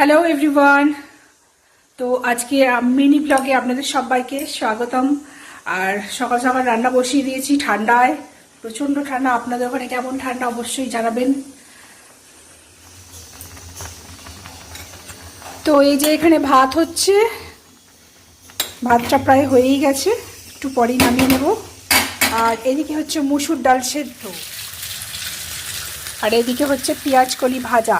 Hello everyone. তো আজকে mini ব্লগে আপনাদের সবাইকে স্বাগতম। আর সকাল সকাল রান্না বসিয়ে দিয়েছি ঠান্ডায়, প্রচণ্ড ঠান্ডা। আপনাদের ওখানে কেমন ঠান্ডা অবশ্যই জানাবেন। তো এই যে এখানে ভাত হচ্ছে, ভাতটা প্রায় হয়েই গেছে, একটু পরেই নামিয়ে নেব। আর এদিকে হচ্ছে মুসুর ডাল সেদ্ধ, আর এদিকে হচ্ছে পেঁয়াজ কলি ভাজা।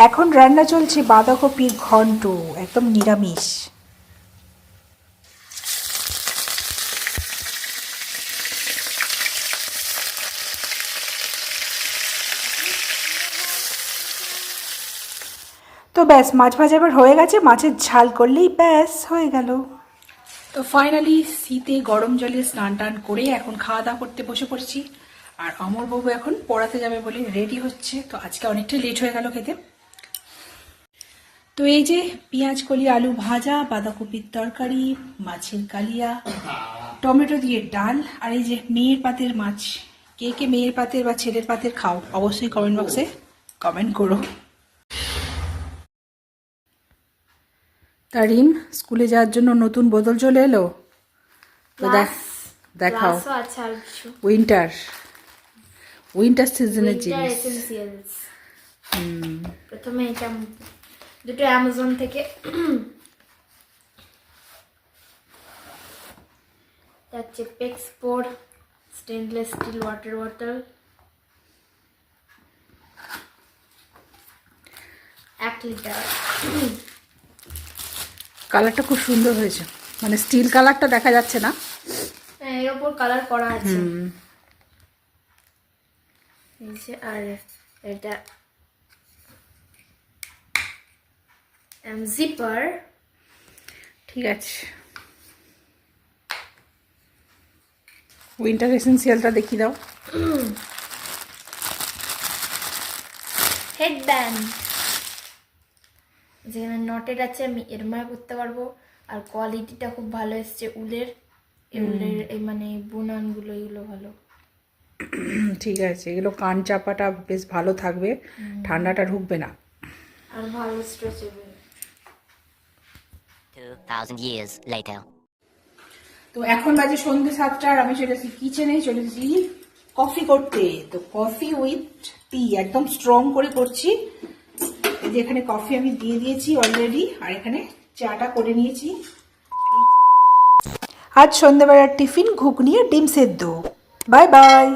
এখন রান্না চলছে বাঁধাকপির ঘন্ট, একদম নিরামিষ। তো ব্যাস, মাছ ভাজা এবার হয়ে গেছে, মাছের ঝাল করলেই ব্যাস হয়ে গেল। তো ফাইনালি শীতে গরম জলে স্নান টান করে এখন খাওয়া দাওয়া করতে বসে পড়ছি। আর অমরবাবু এখন পড়াতে যাবে বলে রেডি হচ্ছে, তো আজকে অনেকটা লেট হয়ে গেল খেতে। তো এই যে পেঁয়াজ কলি আলু ভাজা, বাঁধাকপির তরকারি, মাছের কালিয়া, টমেটো দিয়ে ডাল, আর এই যে মেয়ের পাতের মাছ। কে কে মেয়ের পাতের বা ছেলের পাতের খাও অবশ্যই কমেন্ট বক্সে কমেন্ট করো। তারিম স্কুলে যাওয়ার জন্য নতুন বোতল চলে এলো, তো দেখাও। উইন্টার সিজনের জিনিস। প্রথমে এটা দুটো অ্যামাজন থেকে, হচ্ছে Pexpo stainless steel water bottle, 1 litre. কালারটা খুব সুন্দর হয়েছে, মানে স্টিল কালারটা দেখা যাচ্ছে না, এর উপর কালার করা আছে। আর এটা জিপার। ঠিক আছে, উইন্টার এসেন্সিয়ালটা দেখিয়ে দাও। হেডব্যান্ড, যেখানে নটেড আছে, আমি এরমায় করতে পারবো। আর কোয়ালিটিটা খুব ভালো এসছে, উলের এই মানে বুনানগুলো, এগুলো ভালো। ঠিক আছে, এগুলো কান চাপাটা বেশ ভালো থাকবে, ঠান্ডাটা ঢুকবে না। আর ভালো স্ট্রেচেবল। 2000 years later. তো এখন বাজে সন্ধ্যে 7টা, আর আমি চলেছি কিচেনে, চলেছি কফি করতে। তো কফি উইথ টি একদম স্ট্রং করে করছি। এই যে এখানে কফি আমি দিয়ে দিয়েছি অলরেডি, আর এখানে চাটা করে নিয়েছি। আজ সন্ধ্যেবেলার টিফিন ঘুগনি আর ডিম সেদ্ধ। Bye bye.